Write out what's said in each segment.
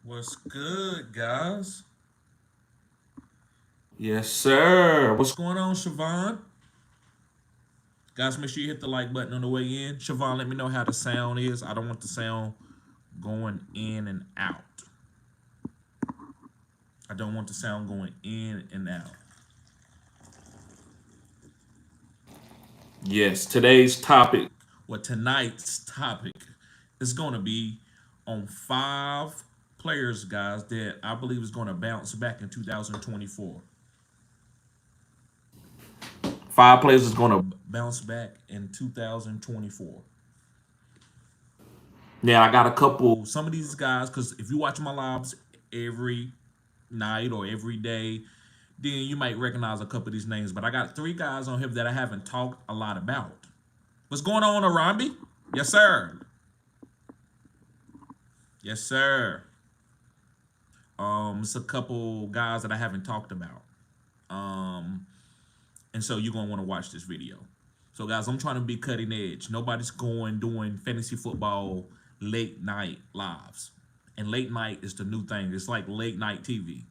What's good, guys? Yes, sir. What's going on, Siobhan? Guys, make sure you hit the like button on the way in. Siobhan, let me know how the sound is. I don't want the sound going in and out. I don't want the sound going in and out. Yes, today's topic. Well, tonight's topic is going to be on 5 players, guys, that I believe is going to bounce back in 2024. 5 players is gonna. Bounce back in 2024. Now I got a couple. Some of these guys, because if you watch my lives every night or every day, then you might recognize a couple of these names. But I got 3 guys on here that I haven't talked a lot about. What's going on, Arambi? Yes, sir. Yes, sir. It's a couple guys that I haven't talked about. And so you're gonna want to watch this video. So guys, I'm trying to be cutting edge. Nobody's going doing fantasy football late night lives. And late night is the new thing. It's like late night TV.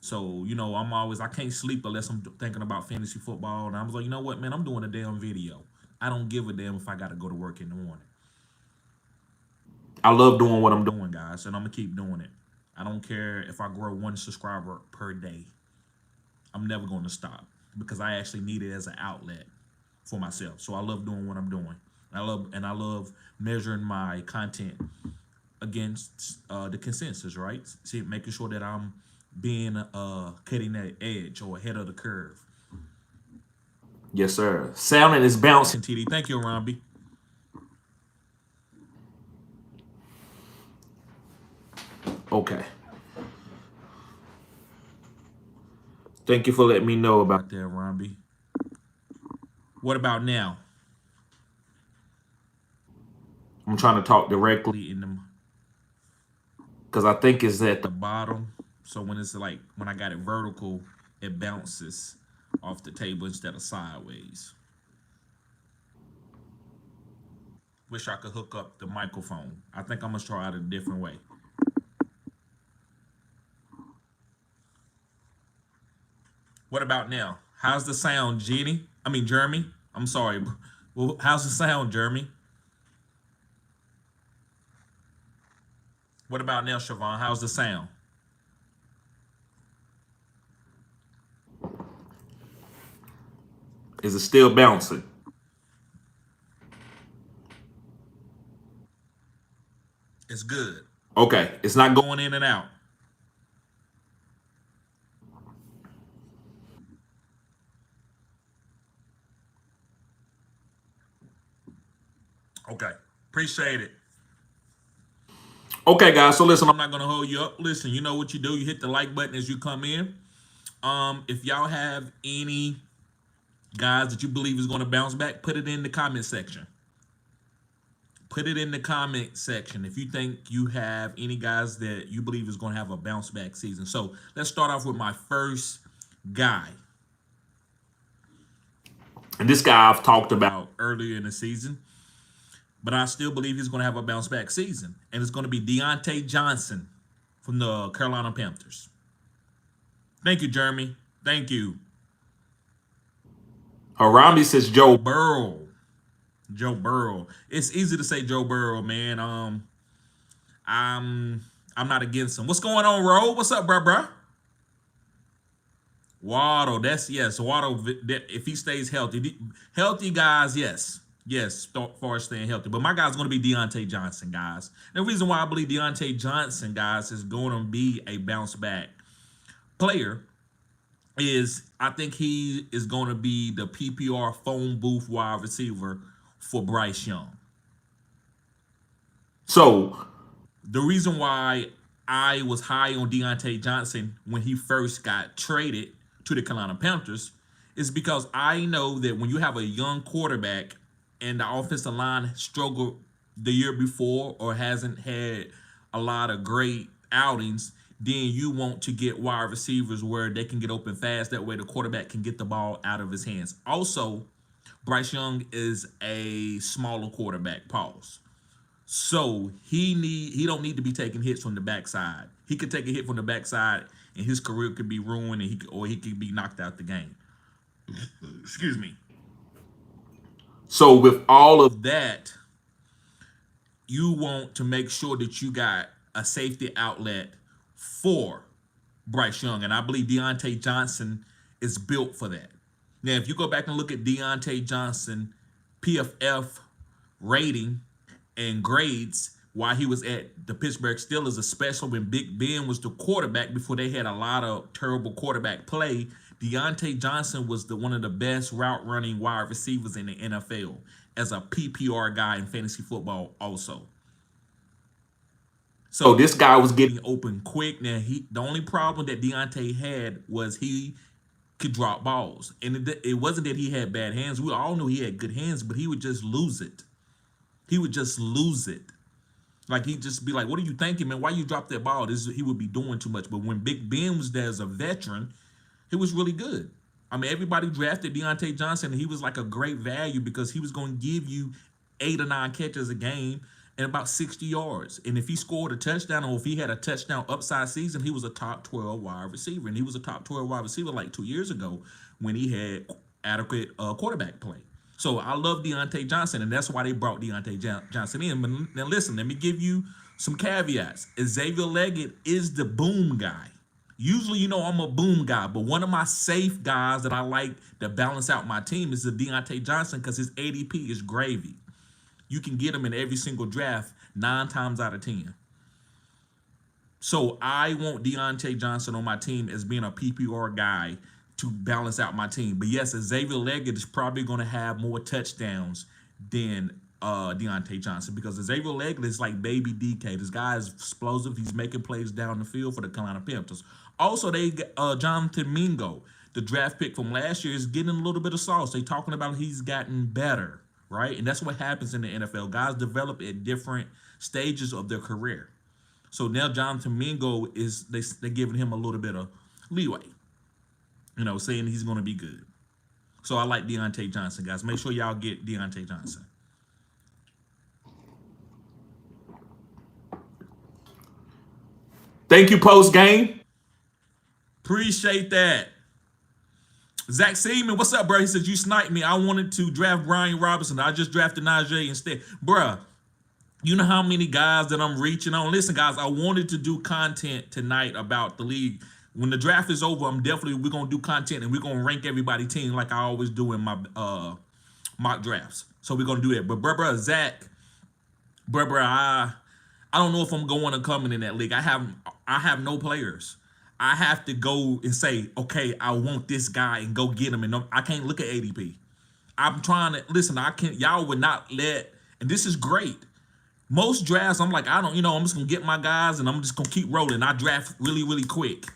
So, I can't sleep unless I'm thinking about fantasy football. And I was like, you know what, man, I'm doing a damn video. I don't give a damn if I got to go to work in the morning. I love doing what I'm doing. Guys, and I'm going to keep doing it. I don't care if I grow 1 subscriber per day. I'm never going to stop because I actually need it as an outlet for myself. So I love doing what I'm doing. I love measuring my content against the consensus, right? See, making sure that I'm being cutting that edge or ahead of the curve. Yes, sir. Sounding is bouncing. TD, thank you, Romby. Okay. Thank you for letting me know about Out there, Romby. What about now? I'm trying to talk directly In them because I think it's at the the. bottom. So when it's like when I got it vertical, it bounces off the table instead of sideways. Wish I could hook up the microphone. I think I'm gonna try it a different way. What about now? How's the sound, Jenny? I mean, Jeremy. I'm sorry. Well, how's the sound, Jeremy? What about now, Siobhan? How's the sound? Is it still bouncing? It's good. Okay, it's not going. Going in and out. Okay. Appreciate it. Okay, guys. So listen, I'm not gonna hold you up. Listen, you know what you do. You hit the like button as you come in. If y'all have any guys that you believe is gonna bounce back, put it in the comment section. Put it in the comment section if you think you have any guys that you believe is going to have a bounce back season. So let's start off with my first guy. and this guy I've talked about. Earlier in the season, but I still believe he's going to have a bounce back season. And it's going to be Deontay Johnson from the Carolina Panthers. Thank you, Jeremy. Thank you. Harambe says Joe. Burrow. Joe Burrow. It's easy to say Joe Burrow, man. I'm not against him. What's going on, Ro? What's up, bruh? Waddle, that's yes. Waddle, if he stays healthy, healthy guys, yes, yes, far as staying healthy. But my guy's going to be Deontay Johnson, guys. And the reason why I believe Deontay Johnson, guys, is going to be a bounce back player is I think he is going to be the PPR phone booth wide receiver for Bryce Young. So The reason why I was high on Deontay Johnson when he first got traded to the Carolina Panthers is because I know that when you have a young quarterback and the offensive line struggled the year before or hasn't had a lot of great outings, then you want to get wide receivers where they can get open fast. That way the quarterback can get the ball out of his hands. Also, Bryce Young is a smaller quarterback, pause. So he don't need to be taking hits from the backside. He could take a hit from the backside and his career could be ruined, and he could be knocked out the game. Excuse me. So with all of That you want to make sure that you got a safety outlet for Bryce Young, and I believe Deontay Johnson is built for that. Now, if you go back and look at Deontay Johnson PFF rating and grades while he was at the Pittsburgh Steelers, especially when Big Ben was the quarterback before they had a lot of terrible quarterback play, Deontay Johnson was one of the best route running wide receivers in the NFL as a PPR guy in fantasy football also. So this guy was getting getting open quick. Now the only problem that Deontay had was he could drop balls, and it wasn't that he had bad hands. We all knew he had good hands, but he would just lose it. He would just lose it. Like he'd just be like, "What are you thinking, man? Why you drop that ball?" He would be doing too much. But when Big Ben was there as a veteran, he was really good. I mean, everybody drafted Deontay Johnson, and he was like a great value because he was going to give you 8 or 9 catches a game and about 60 yards. And if he scored a touchdown, or if he had a touchdown upside season, he was a top 12 wide receiver. And he was a top 12 wide receiver like 2 years ago when he had adequate quarterback play. So I love Deontay Johnson, and that's why they brought Deontay Johnson in. But now listen, let me give you some caveats. Xavier Leggett is the boom guy. Usually, I'm a boom guy, but one of my safe guys that I like to balance out my team is the Deontay Johnson because his ADP is gravy. You can get him in every single draft 9 times out of 10. So I want Deontay Johnson on my team as being a PPR guy to balance out my team. But yes, Xavier Leggett is probably going to have more touchdowns than Deontay Johnson because Xavier Leggett is like baby DK. This guy is explosive. He's making plays down the field for the Carolina Panthers. Also, they Jonathan Mingo, the draft pick from last year, is getting a little bit of sauce. They talking about he's gotten better, right? And that's what happens in the NFL. Guys develop at different stages of their career. So now Jonathan Mingo is they're giving him a little bit of leeway, saying he's going to be good. So I like Deontay Johnson, guys. Make sure y'all get Deontay Johnson. Thank you, post game. Appreciate that. Zach Seaman, what's up, bro? He says, you sniped me. I wanted to draft Brian Robinson. I just drafted Najee instead. Bruh, you know how many guys that I'm reaching on? Listen, guys, I wanted to do content tonight about the league. When the draft is over, we're going to do content and we're going to rank everybody team like I always do in my mock drafts. So we're going to do that. But Zach, I don't know if I'm going or coming in that league. I have no players. I have to go and say, okay, I want this guy and go get him. And I can't look at ADP. I'm trying to listen. Y'all would not let, and this is great. Most drafts, I'm like, I'm just gonna get my guys and I'm just gonna keep rolling. I draft really, really quick,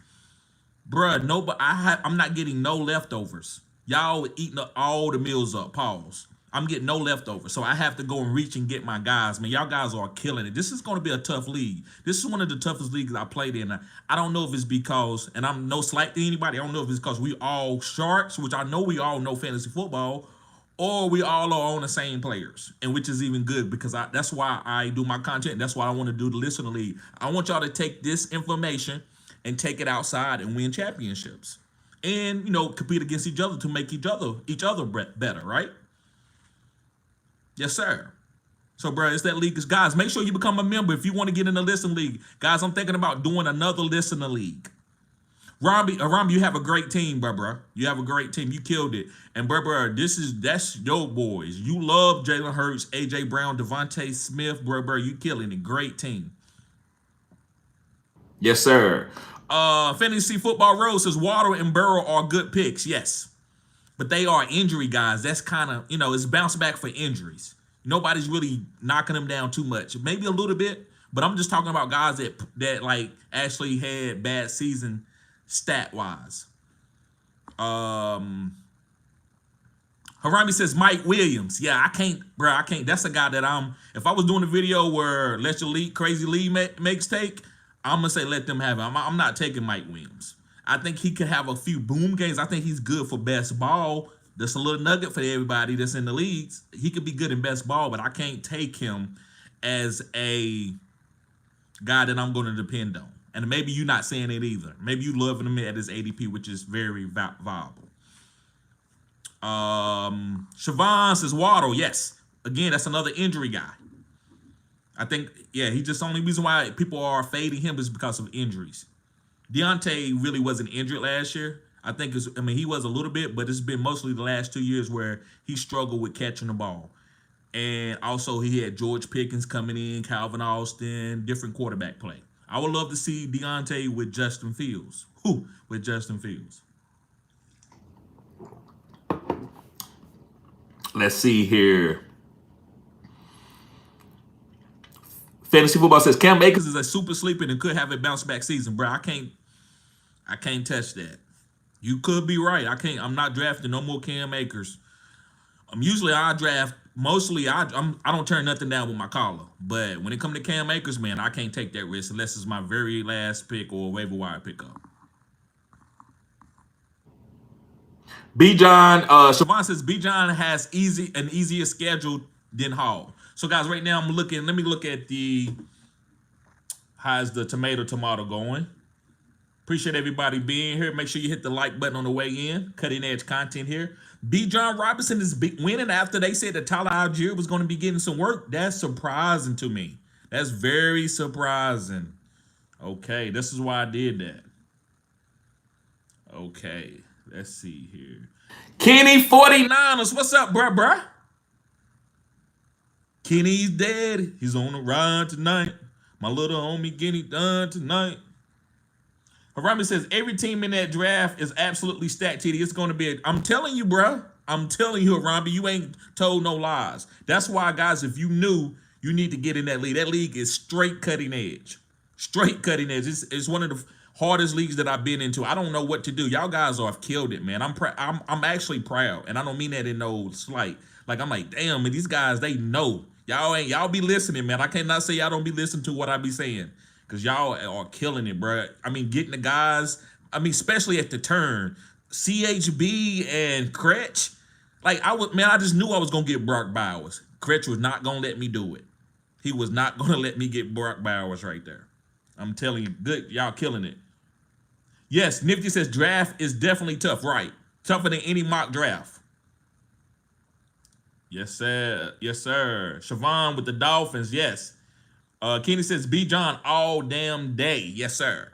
bruh. No, but I'm not getting no leftovers. Y'all eating all the meals up. Pause. I'm getting no leftovers, so I have to go and reach and get my guys. Man, y'all guys are killing it. This is going to be a tough league. This is one of the toughest leagues I played in. I don't know if it's because, and I'm no slight to anybody, I don't know if it's because we all sharks, which I know we all know fantasy football, or we all are on the same players, and which is even good because that's why I do my content. That's why I want to do the listener league. I want y'all to take this information and take it outside and win championships, and compete against each other to make each other better, right? Yes, sir. So, bro, it's that league. Guys, make sure you become a member if you want to get in the listener league. Guys, I'm thinking about doing another listener league. Rambi, you have a great team, bro. You have a great team. You killed it. And, bro, that's your boys. You love Jalen Hurts, A.J. Brown, Devontae Smith, bro. You killing it. Great team. Yes, sir. Fantasy Football Rose says Waddle and Burrow are good picks. Yes. But they are injury guys. That's kind of, it's bounce back for injuries. Nobody's really knocking them down too much. Maybe a little bit, but I'm just talking about guys that like actually had bad season stat wise. Harami says Mike Williams. Yeah, I can't. That's a guy that if I was doing a video where Let Your League, Crazy League makes take, I'm going to say let them have it. I'm not taking Mike Williams. I think he could have a few boom games. I think he's good for best ball. That's a little nugget for everybody that's in the leagues. He could be good in best ball, but I can't take him as a guy that I'm going to depend on. And maybe you're not saying it either. Maybe you loving him at his ADP, which is very viable. Siobhan says Waddle. Yes. Again, that's another injury guy. I think, yeah, he just only reason why people are fading him is because of injuries. Deontay really wasn't injured last year. I think he was a little bit, but it's been mostly the last 2 years where he struggled with catching the ball. And also he had George Pickens coming in, Calvin Austin, different quarterback play. I would love to see Deontay with Justin Fields. With Justin Fields. Let's see here. Fantasy football says Cam Akers Is a super sleeper and could have a bounce back season, bro. I can't touch that. You could be right. I'm not drafting no more Cam Akers. Usually I draft mostly I don't turn nothing down with my collar. But when it comes to Cam Akers, man, I can't take that risk unless it's my very last pick or waiver wire pickup. Siobhan says B-John has an easier schedule than Hall. So guys, right now let me look at how's the tomato going. Appreciate everybody being here. Make sure you hit the like button on the way in. Cutting edge content here. B. John Robinson is winning after they said that Tyler Algier was going to be getting some work. That's surprising to me. That's very surprising. Okay, this is why I did that. Okay, let's see here. Kenny 49ers, what's up, bruh? Kenny's dead. He's on the ride tonight. My little homie Kenny done tonight. Harami says every team in that draft is absolutely stacked, TD. It's going to be I'm telling you, bro. I'm telling you, Harami, you ain't told no lies. That's why, guys, if you knew, you need to get in that league. That league is straight cutting edge. Straight cutting edge. It's one of the hardest leagues that I've been into. I don't know what to do. Y'all guys have killed it, man. I'm actually proud, and I don't mean that in no slight. Like, I'm like, damn, man, these guys, they know. Y'all be listening, man. I cannot say y'all don't be listening to what I be saying. Because y'all are killing it, bro. I mean, getting the guys, especially at the turn, CHB and Kretsch. Like, I just knew I was going to get Brock Bowers. Kretsch was not going to let me do it. He was not going to let me get Brock Bowers right there. I'm telling you, good, y'all killing it. Yes, Nifty says draft is definitely tough, right? Tougher than any mock draft. Yes, sir. Yes, sir. Siobhan with the Dolphins, yes. Kenny says B. John all damn day. Yes, sir.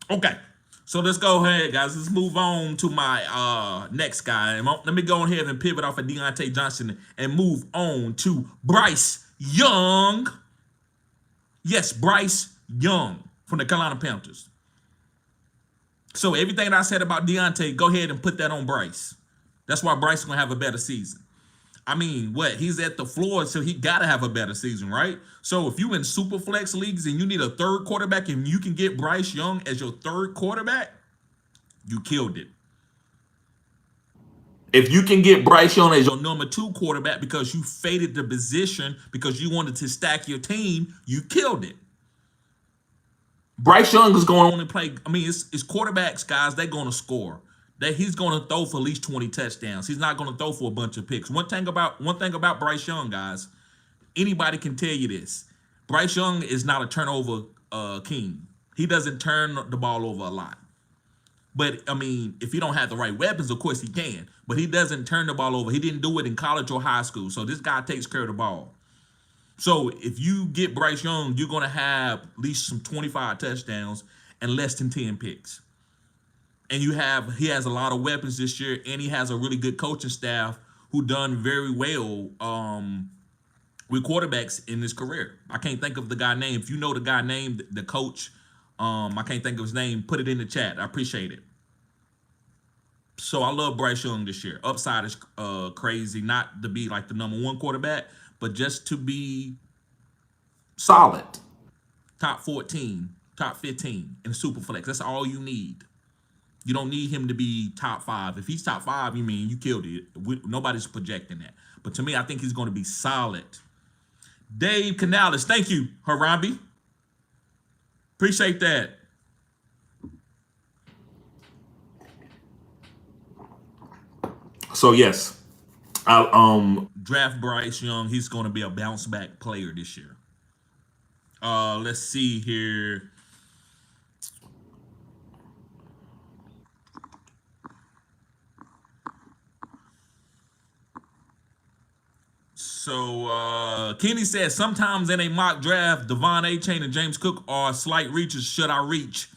Okay. So let's go ahead, guys. Let's move on to my next guy. Let me go ahead and pivot off of Deontay Johnson and move on to Bryce Young. Yes, Bryce Young from the Carolina Panthers. So everything that I said about Deontay, go ahead and put that on Bryce. That's why Bryce is going to have a better season. He's at the floor, so he got to have a better season, right? So if you in super flex leagues and you need a third quarterback and you can get Bryce Young as your third quarterback, you killed it. If you can get Bryce Young as your number 2 quarterback because you faded the position because you wanted to stack your team, you killed it. Bryce Young is going on and play. It's quarterbacks, guys. They're going to score. He's going to throw for at least 20 touchdowns. He's not going to throw for a bunch of picks. One thing about Bryce Young, guys, anybody can tell you this. Bryce Young is not a turnover king. He doesn't turn the ball over a lot. But, if you don't have the right weapons, of course he can. But he doesn't turn the ball over. He didn't do it in college or high school. So this guy takes care of the ball. So if you get Bryce Young, you're going to have at least some 25 touchdowns and less than 10 picks. And he has a lot of weapons this year, and he has a really good coaching staff who done very well with quarterbacks in his career. I can't think of the guy name. If you know the guy name, the coach, I can't think of his name. Put it in the chat. I appreciate it. So I love Bryce Young this year. Upside is crazy, not to be like the number 1 quarterback, but just to be solid. Top 14, top 15 in Superflex. That's all you need. You don't need him to be top 5. If he's top 5, you killed it. Nobody's projecting that. But to me, I think he's going to be solid. Dave Canales, thank you, Harambe. Appreciate that. So, yes, Draft Bryce Young. He's going to be a bounce back player this year. Let's see here. So Kenny says sometimes in a mock draft, Devon A. Chain and James Cook are slight reaches. Should I reach?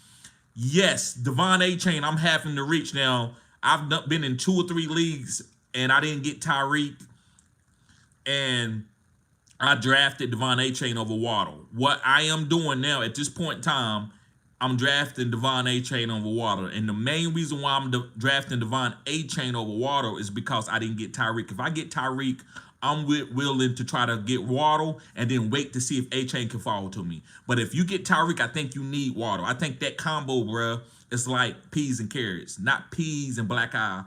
Yes, Devon A. Chain. I'm having to reach now. I've been in 2 or 3 leagues and I didn't get Tyreek, and I drafted Devon A. Chain over Waddle. What I am doing now at this point in time, I'm drafting Devon A. Chain over Waddle. And the main reason why I'm drafting Devon A. Chain over Waddle is because I didn't get Tyreek. If I get Tyreek, I'm willing to try to get Waddle and then wait to see if A. Chain can fall to me. But if you get Tyreek, I think you need Waddle. I think that combo, bruh, is like peas and carrots, not peas and black eye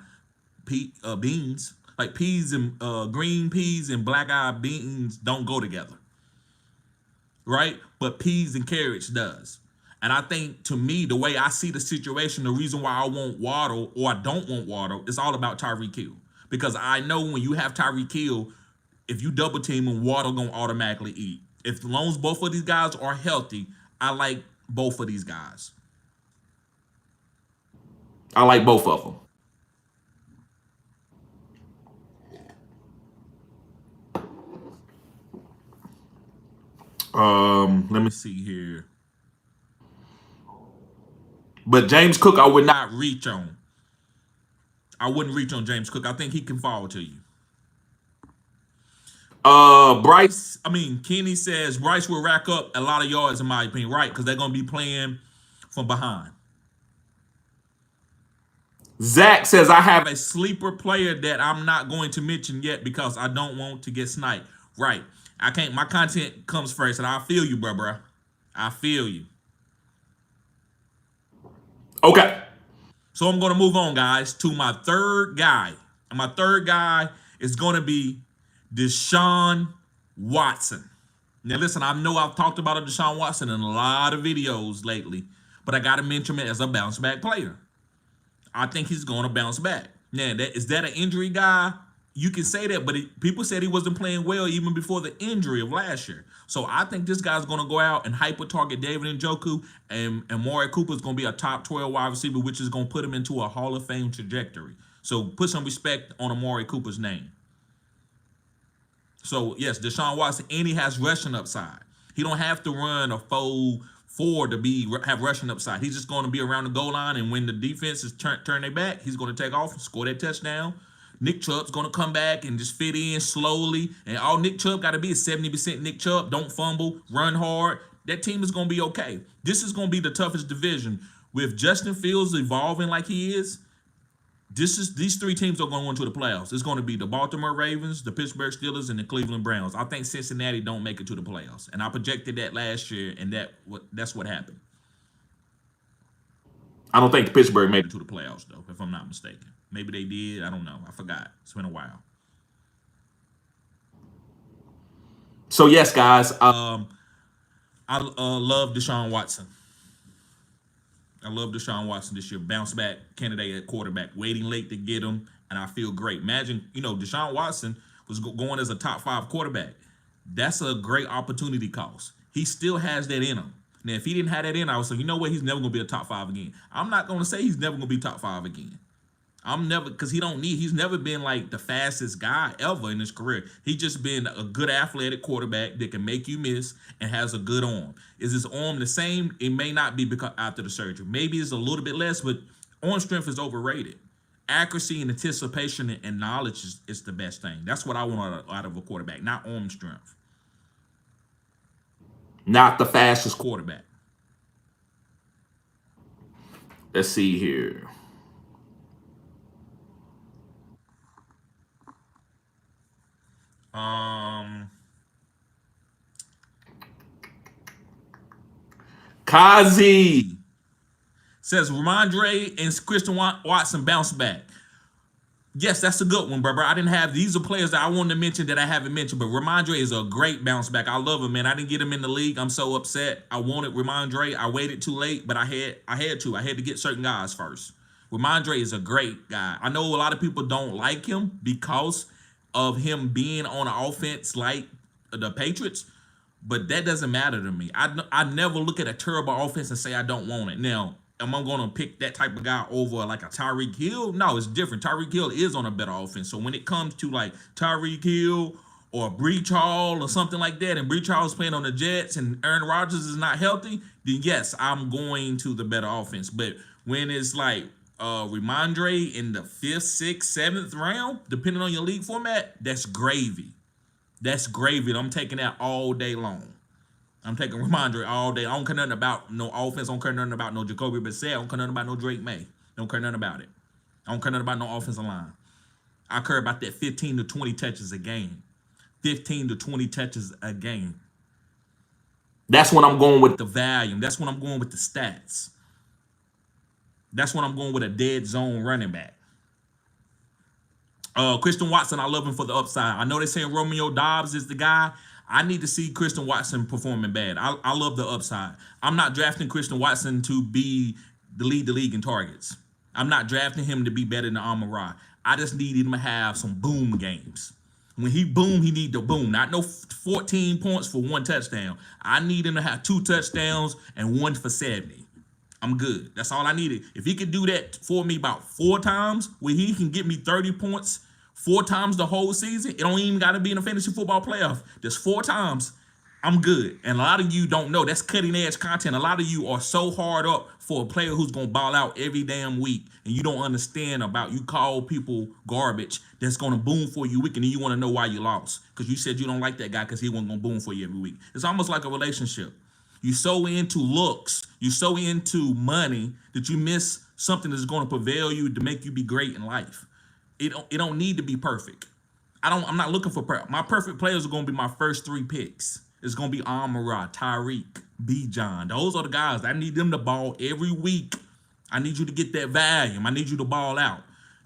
beans. Like peas and green peas and black eye beans don't go together, right? But peas and carrots does. And I think, to me, the way I see the situation, the reason why I want Waddle or I don't want Waddle, it's all about Tyreek Hill. Because I know when you have Tyreek Hill, if you double team him, Waddle gonna automatically eat. If as long as both of these guys are healthy, I like both of these guys. I like both of them. Let me see here. But James Cook, I would not. Not reach on. I wouldn't reach on James Cook. I think he can fall to you. Bryce. Kenny says Bryce will rack up a lot of yards, in my opinion, right? Because they're gonna be playing from behind. Zach says I have A sleeper player that I'm not going to mention yet because I don't want to get sniped. Right. I can't. My content comes first, and I feel you, bro. I feel you. Okay. So I'm going to move on, guys, to my third guy. And my third guy is going to be Deshaun Watson. Now, listen, I know I've talked about Deshaun Watson in a lot of videos lately, but I got to mention him as a bounce back player. I think he's going to bounce back. Now, is that an injury guy? You can say that, but people said he wasn't playing well even before the injury of last year. So I think this guy's going to go out and hyper target David Njoku, and Amari Cooper is going to be a top 12 wide receiver, which is going to put him into a Hall of Fame trajectory. So put some respect on Amari Cooper's name. So, yes, Deshaun Watson, and he has rushing upside. He don't have to run a full 4 to have rushing upside. He's just going to be around the goal line, and when the defense is turn their back, he's going to take off and score that touchdown. Nick Chubb's going to come back and just fit in slowly. And all Nick Chubb got to be is 70% Nick Chubb. Don't fumble, run hard. That team is going to be okay. This is going to be the toughest division. With Justin Fields evolving like he is, these 3 teams are going to go into the playoffs. It's going to be the Baltimore Ravens, the Pittsburgh Steelers, and the Cleveland Browns. I think Cincinnati don't make it to the playoffs. And I projected that last year, and that's what happened. I don't think Pittsburgh made To the playoffs, though, if I'm not mistaken. Maybe they did. I don't know. I forgot. It's been a while. So yes, guys. I love Deshaun Watson. I love Deshaun Watson this year. Bounce back candidate at quarterback. Waiting late to get him, and I feel great. Imagine, Deshaun Watson was going as a top 5 quarterback. That's a great opportunity cost. He still has that in him. Now, if he didn't have that in, I would say, you know what? He's never going to be a top 5 again. I'm not going to say he's never going to be top 5 again. Because he's never been like the fastest guy ever in his career. He's just been a good athletic quarterback that can make you miss and has a good arm. Is his arm the same? It may not be because after the surgery. Maybe it's a little bit less, but arm strength is overrated. Accuracy and anticipation and knowledge is the best thing. That's what I want out of a quarterback, not arm strength. Not the fastest Quarterback. Let's see here. Kazi says Ramondre and Christian Watson bounce back. Yes, that's a good one, bro. I didn't have these are players that I wanted to mention that I haven't mentioned, but Ramondre is a great bounce back. I love him, man. I didn't get him in the league. I'm so upset. I wanted Ramondre. I waited too late, but I had to get certain guys first. Ramondre is a great guy. I know a lot of people don't like him because of him being on an offense like the Patriots, but that doesn't matter to me. I never look at a terrible offense and say I don't want it. Now, am I going to pick that type of guy over like a Tyreek Hill? No, it's different. Tyreek Hill is on a better offense. So when it comes to like Tyreek Hill or Breach Hall or something like that, and Breach Hall is playing on the Jets and Aaron Rodgers is not healthy, then yes, I'm going to the better offense. But when it's like Ramondre in the 5th, 6th, 7th round, depending on your league format, that's gravy. That's gravy. I'm taking that all day long. I'm taking Ramondre all day. I don't care nothing about no offense. I don't care nothing about no Jacoby Brissett. I don't care nothing about no Drake May. Don't care nothing about it. I don't care nothing about no offensive line. I care about that 15 to 20 touches a game. 15 to 20 touches a game. That's when I'm going with The volume. That's when I'm going with the stats. That's when I'm going with a dead zone running back. Christian Watson, I love him for the upside. I know they're saying Romeo Dobbs is the guy. I need to see Christian Watson performing bad. I love the upside. I'm not drafting Christian Watson to be the league in targets. I'm not drafting him to be better than Amon-Ra. I just need him to have some boom games. When he boom, he need to boom. Not no 14 points for 1 touchdown. I need him to have 2 touchdowns and 1 for 70. I'm good. That's all I needed. If he could do that for me about 4 times, where he can get me 30 points 4 times the whole season, it don't even got to be in a fantasy football playoff. Just 4 times, I'm good. And a lot of you don't know. That's cutting edge content. A lot of you are so hard up for a player who's going to ball out every damn week, and you don't understand about, you call people garbage that's going to boom for you week, and then you want to know why you lost. Because you said you don't like that guy because he wasn't going to boom for you every week. It's almost like a relationship. You so into looks, you so into money that you miss something that's going to prevail you to make you be great in life. It don't need to be perfect. I'm not looking for my perfect players are going to be my first 3 picks. It's going to be Amon-Ra, Tyreek, Bijan. Those are the guys. I need them to ball every week. I need you to get that volume. I need you to ball out.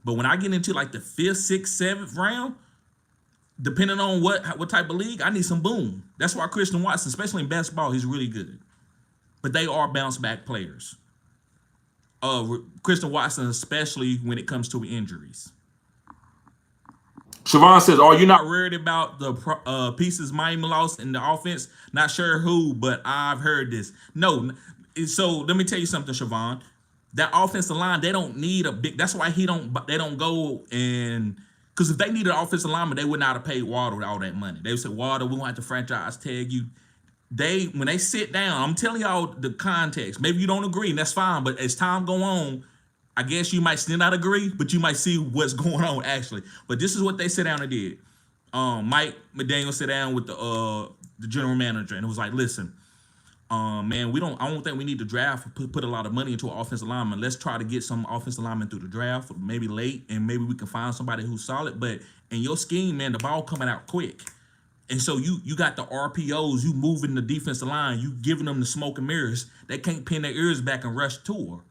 But when I get into like the 5th, 6th, 7th round, depending on what type of league, I need some boom. That's why Christian Watson, especially in basketball, he's really good. But they are bounce back players. Christian Watson, especially when it comes to injuries. Siobhan says, "Are you not Not worried about the pieces Miami lost in the offense. Not sure who, but I've heard this. No, so let me tell you something, Siobhan. That offensive line, they don't need a big. That's why they don't go and. Because if they needed an offensive lineman, they would not have paid Waddle all that money. They would say, Waddle, we won't have to franchise tag you. When they sit down, I'm telling y'all the context. Maybe you don't agree, and that's fine. But as time go on, I guess you might still not agree, but you might see what's going on actually. But this is what they sat down and did. Mike McDaniel sat down with the general manager and it was like, listen, man, I don't think we need to draft, put a lot of money into an offensive lineman. Let's try to get some offensive linemen through the draft, maybe late, and maybe we can find somebody who's solid. But in your scheme, man, the ball coming out quick. And so you got the RPOs, you moving the defensive line, you giving them the smoke and mirrors. They can't pin their ears back and rush to her.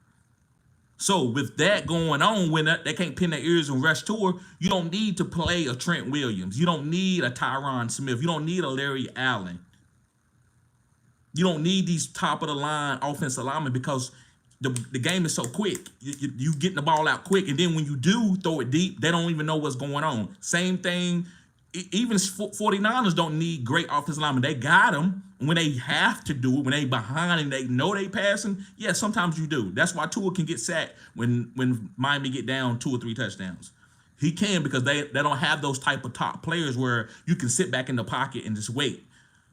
So with that going on, when they can't pin their ears and rush to her, you don't need to play a Trent Williams. You don't need a Tyron Smith. You don't need a Larry Allen. You don't need these top of the line offensive linemen because the game is so quick. You getting the ball out quick, and then when you do throw it deep, they don't even know what's going on. Same thing. Even 49ers don't need great offensive linemen. They got them when they have to do it, when they behind and they know they passing. Yeah, sometimes you do. That's why Tua can get sacked when Miami get down 2 or 3 touchdowns. He can because they don't have those type of top players where you can sit back in the pocket and just wait.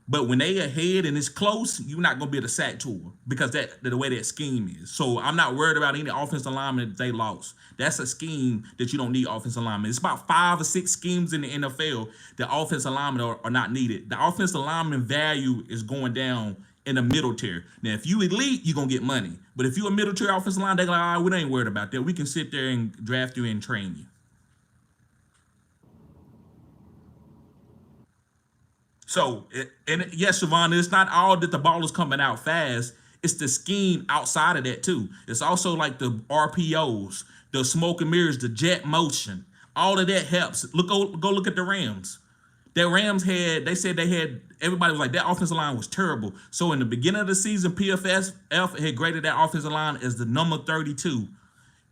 But when they ahead and it's close, you're not going to be able to sack Tua because the way that scheme is. So I'm not worried about any offensive lineman that they lost. That's a scheme that you don't need offensive linemen. It's about 5 or 6 schemes in the NFL that offensive linemen are not needed. The offensive lineman value is going down in the middle tier. Now, if you elite, you're going to get money. But if you're a middle tier offensive line, they're like, all right, we ain't worried about that. We can sit there and draft you and train you. So, and yes, Siobhan, it's not all that the ball is coming out fast. It's the scheme outside of that, too. It's also like the RPOs, the smoke and mirrors, the jet motion. All of that helps. Go look at the Rams. That Rams everybody was like, that offensive line was terrible. So in the beginning of the season, PFF had graded that offensive line as the number 32.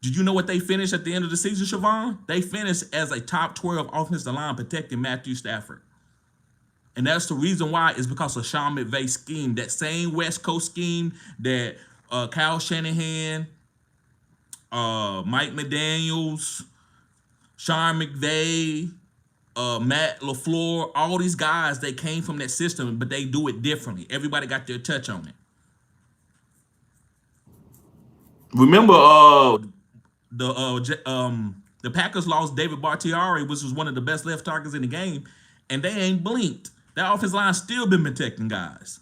Did you know what they finished at the end of the season, Siobhan? They finished as a top 12 offensive line protecting Matthew Stafford. And that's the reason why is because of Sean McVay's scheme. That same West Coast scheme that Kyle Shanahan, Mike McDaniels, Sean McVay, Matt LaFleur, all these guys, they came from that system, but they do it differently. Everybody got their touch on it. Remember, The Packers lost David Bakhtiari, which was one of the best left tackles in the game, and they ain't blinked. That offensive line still been protecting guys.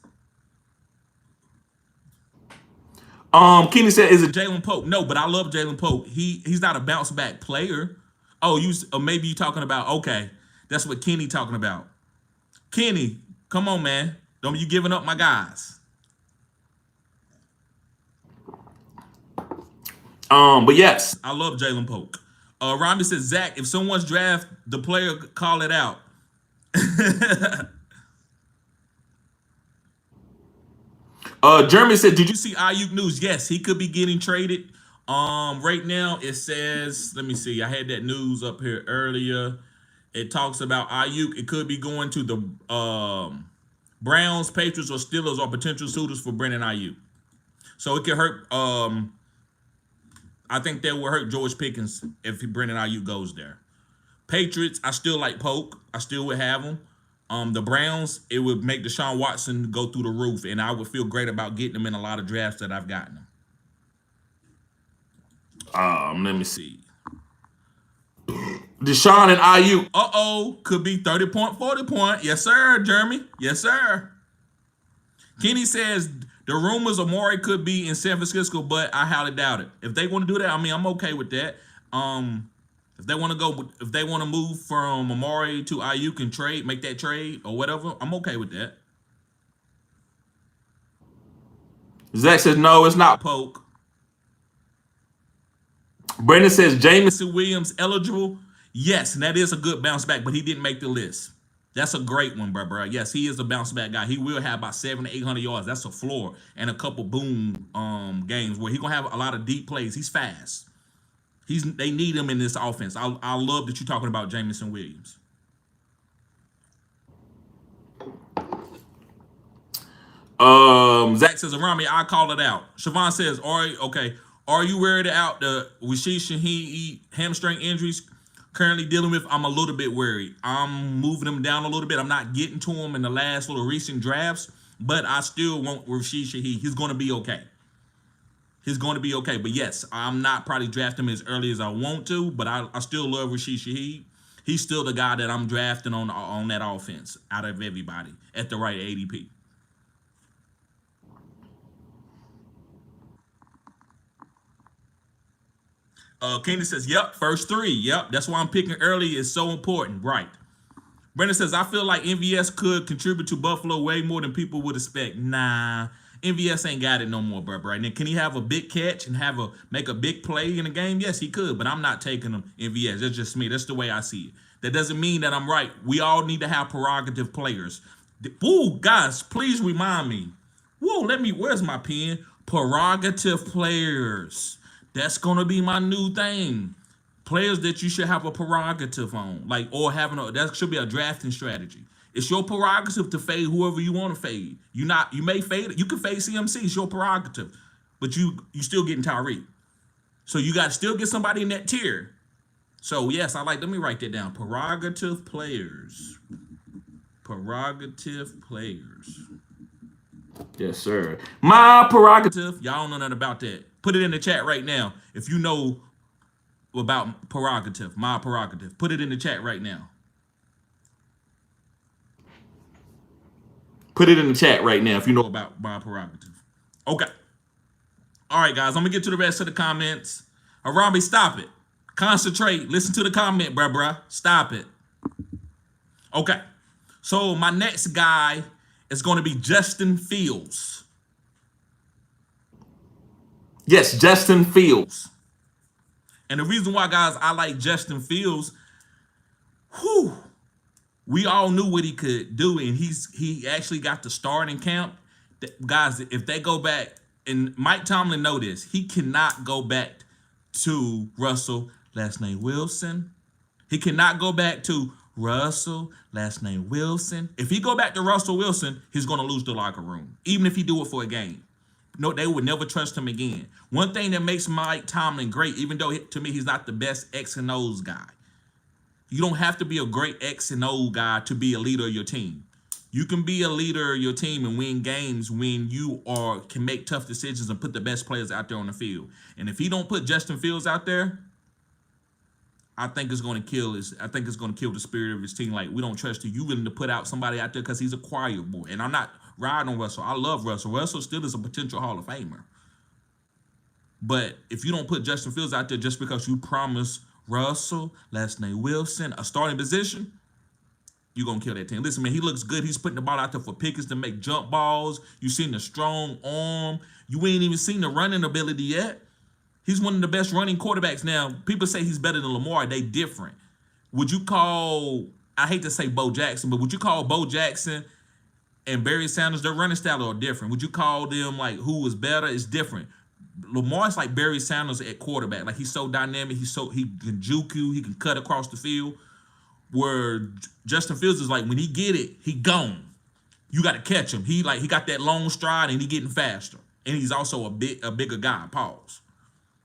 Kenny said, "Is it?" Jalen Pope? No, but I love Jalen Pope. He's not a bounce back player. Oh, maybe you talking about, okay, that's what Kenny talking about. Kenny, come on, man. Don't be you giving up my guys. But yes, I love Jalen Pope. Rami says, Zach, if someone's draft the player, call it out. Jeremy said, "Did You see Ayuk news? Yes, he could be getting traded. Right now it says, let me see. I had that news up here earlier. It talks about Ayuk. It could be going to the Browns, Patriots, or Steelers are potential suitors for Brandon Ayuk. So it could hurt. I think that will hurt George Pickens if Brandon Ayuk goes there. Patriots, I still like Polk. I still would have him. The Browns, it would make Deshaun Watson go through the roof, and I would feel great about getting him in a lot of drafts that I've gotten him. let me see. Deshaun and Ayuk. Could be 30 point, 40 point. Yes, sir, Jeremy. Yes, sir. Kenny says the rumors of Amari could be in San Francisco, but I highly doubt it. If they want to do that, I mean, I'm okay with that. If they want to move from Amari to Ayuk and make that trade or whatever, I'm okay with that. Zach says, "No, it's not." Poke. Brandon says, Jameson Williams eligible. Yes, and that is a good bounce back, but he didn't make the list. That's a great one, bro. Yes, he is a bounce back guy. He will have about 700 to 800 yards. That's a floor, and a couple boom games where he's gonna have a lot of deep plays. He's fast. They need him in this offense. I love that you're talking about Jameson Williams. Zach says, Arami, I call it out. Siobhan says, are you worried about the Rashid Shaheed hamstring injuries currently dealing with? I'm a little bit worried. I'm moving him down a little bit. I'm not getting to him in the last little recent drafts, but I still want Rashid Shaheed. He's going to be okay. But yes, I'm not probably drafting him as early as I want to, but I still love Rashid Shaheed. He's still the guy that I'm drafting on that offense out of everybody at the right ADP. Kenny says, yep, first three. Yep, that's why I'm picking early is so important. Right. Brendan says, I feel like MVS could contribute to Buffalo way more than people would expect. Nah, MVS ain't got it no more, bro. Right now, can he have a big catch and make a big play in a game? Yes, he could, but I'm not taking him MVS. That's just me. That's the way I see it. That doesn't mean that I'm right. We all need to have prerogative players. Woo, guys, please remind me. Whoa, where's my pen? Prerogative players. That's gonna be my new thing. Players that you should have a prerogative on, that should be a drafting strategy. It's your prerogative to fade whoever you want to fade. You may fade it. You can fade CMC. It's your prerogative, but you still getting Tyreek. So you got to still get somebody in that tier. So yes, let me write that down. Prerogative players. Prerogative players. Yes, sir. My prerogative. Y'all don't know nothing about that. Put it in the chat right now if you know about prerogative. My prerogative. Put it in the chat right now. Put it in the chat right now if you know about my prerogative. Okay. All right, guys. I'm gonna get to the rest of the comments. Arabi, stop it. Concentrate. Listen to the comment, bruh. Stop it. Okay. So my next guy is going to be Justin Fields. Yes, Justin Fields. And the reason why, guys, I like Justin Fields, we all knew what he could do, and he actually got the start in camp. Guys, if they go back, and Mike Tomlin know this, he cannot go back to Russell, last name Wilson. He cannot go back to Russell, last name Wilson. If he go back to Russell Wilson, he's going to lose the locker room, even if he do it for a game. No, they would never trust him again. One thing that makes Mike Tomlin great, even though to me he's not the best X and O's guy. You don't have to be a great X and O guy to be a leader of your team. You can be a leader of your team and win games when you can make tough decisions and put the best players out there on the field. And if he don't put Justin Fields out there, I think it's going to kill the spirit of his team. Like, we don't trust you. You willing to put out somebody out there because he's a quiet boy. And I'm not riding on Russell. I love Russell. Russell still is a potential Hall of Famer. But if you don't put Justin Fields out there just because you promise Russell, last name Wilson, a starting position, you're going to kill that team. Listen, man, he looks good. He's putting the ball out there for Pickens to make jump balls. You've seen the strong arm. You ain't even seen the running ability yet. He's one of the best running quarterbacks. Now, people say he's better than Lamar. They different. Would you call, I hate to say Bo Jackson, but would you call Bo Jackson and Barry Sanders, their running style are different? Would you call them like who was better? It's different. Lamar's like Barry Sanders at quarterback. Like, he's so dynamic. He can juke you. He can cut across the field. Where Justin Fields is like, when he get it, he gone. You got to catch him. He got that long stride and he getting faster. And he's also a bigger guy. Pause.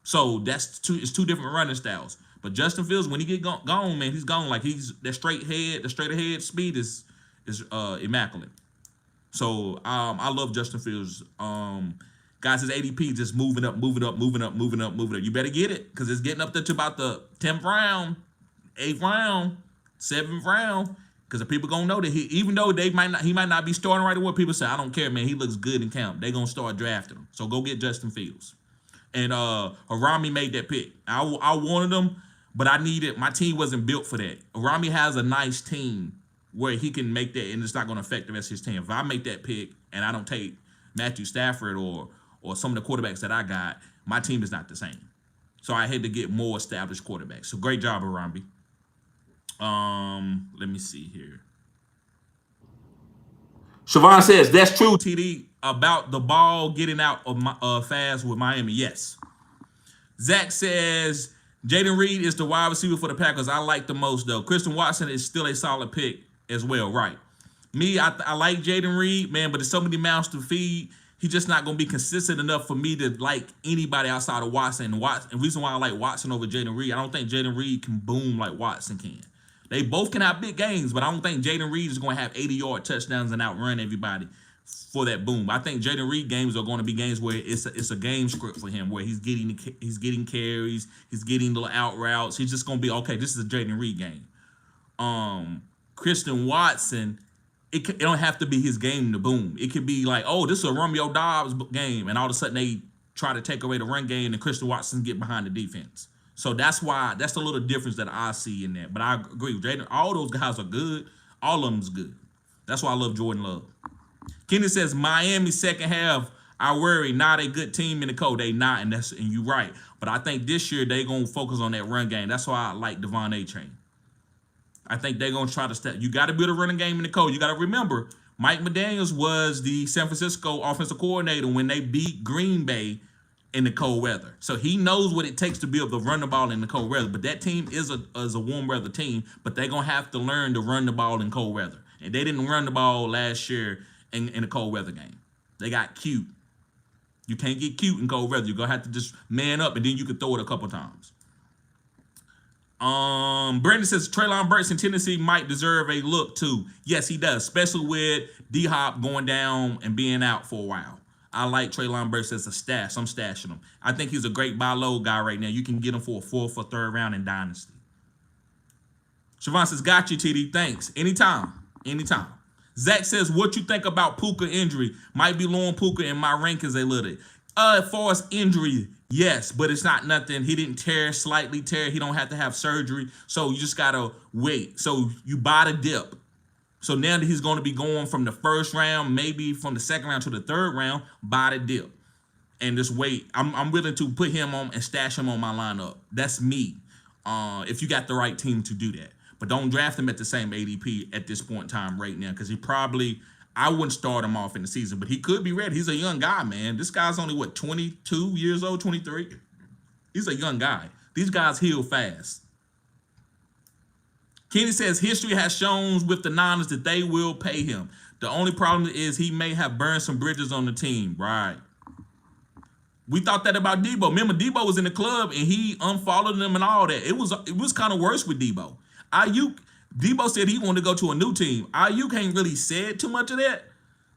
So it's two different running styles. But Justin Fields, when he get gone, man, he's gone. Like, he's that straight ahead speed is immaculate. So I love Justin Fields. Guys, his ADP just moving up. You better get it, because it's getting up there to about the 10th round, 8th round, 7th round. Because the people gonna know that even though he might not be starting right away, people say, I don't care, man. He looks good in camp. They gonna start drafting him. So go get Justin Fields. And Arami made that pick. I wanted him, but my team wasn't built for that. Arami has a nice team where he can make that, and it's not going to affect the rest of his team. If I make that pick and I don't take Matthew Stafford or some of the quarterbacks that I got, my team is not the same. So I had to get more established quarterbacks. So great job, Arami. Let me see here. Siobhan says, that's true, TD, about the ball getting out of fast with Miami. Yes. Zach says, Jaden Reed is the wide receiver for the Packers I like the most, though. Christian Watson is still a solid pick as well, right? Me, I like Jaden Reed, man, but there's so many mouths to feed. He's just not going to be consistent enough for me to like anybody outside of Watson. And the reason why I like Watson over Jaden Reed, I don't think Jaden Reed can boom like Watson can. They both can have big games, but I don't think Jaden Reed is going to have 80-yard touchdowns and outrun everybody for that boom. I think Jaden Reed games are going to be games where it's a game script for him, where he's getting carries, he's getting little out routes. He's just going to be, okay, this is a Jaden Reed game. Christian Watson, it don't have to be his game to boom. It could be like, oh, this is a Romeo Dobbs game, and all of a sudden they try to take away the run game and Christian Watson get behind the defense. So that's the little difference that I see in that. But I agree with Jaden. All those guys are good. All of them's good. That's why I love Jordan Love. Kenny says, Miami second half, I worry, not a good team in the cold. They not, and you're right. But I think this year they going to focus on that run game. That's why I like Devon A-Chain. I think they're going to try to step. You got to build a running game in the cold. You got to remember, Mike McDaniels was the San Francisco offensive coordinator when they beat Green Bay in the cold weather. So he knows what it takes to be able to run the ball in the cold weather. But that team is a warm weather team, but they're going to have to learn to run the ball in cold weather. And they didn't run the ball last year in a cold weather game. They got cute. You can't get cute in cold weather. You're going to have to just man up, and then you can throw it a couple times. Brandon says Treylon Burks in Tennessee might deserve a look too. Yes, he does, especially with D-Hop going down and being out for a while. I like Treylon Burks as a stash. I'm stashing him. I think he's a great buy low guy right now. You can get him for a 4th or 3rd round in Dynasty. Siobhan says, got you, TD. Thanks. Anytime. Zach says, what you think about Puka injury? Might be low on Puka in my rankings a little. As far as injury, yes, but it's not nothing. He didn't slightly tear. He don't have to have surgery. So you just got to wait. So you buy the dip. So now that he's going to be going from the 1st round, maybe from the 2nd round to the 3rd round, buy the dip. And just wait. I'm willing to put him on and stash him on my lineup. That's me. If you got the right team to do that. But don't draft him at the same ADP at this point in time right now, because I wouldn't start him off in the season, but he could be ready. He's a young guy, man. This guy's only, 22 years old, 23? He's a young guy. These guys heal fast. Kenny says history has shown with the Niners that they will pay him. The only problem is he may have burned some bridges on the team. Right. We thought that about Debo. Remember, Debo was in the club and he unfollowed them and all that. It was kind of worse with Debo. Debo said he wanted to go to a new team. Ayuk ain't really said too much of that.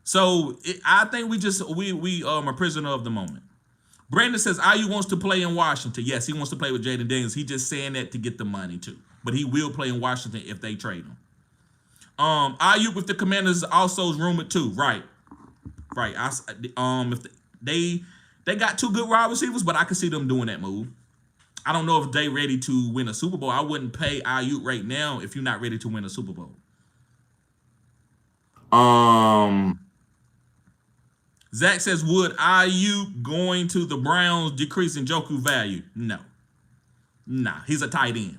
So I think we are prisoner of the moment. Brandon says Ayuk wants to play in Washington. Yes, he wants to play with Jaden Daniels. He just saying that to get the money too. But he will play in Washington if they trade him. Ayuk with the Commanders also is rumored too. Right. If they got two good wide receivers, but I can see them doing that move. I don't know if they ready to win a Super Bowl. I wouldn't pay Ayuk right now if you're not ready to win a Super Bowl. Zach says, would Ayuk going to the Browns decrease in Njoku value? No. Nah, he's a tight end.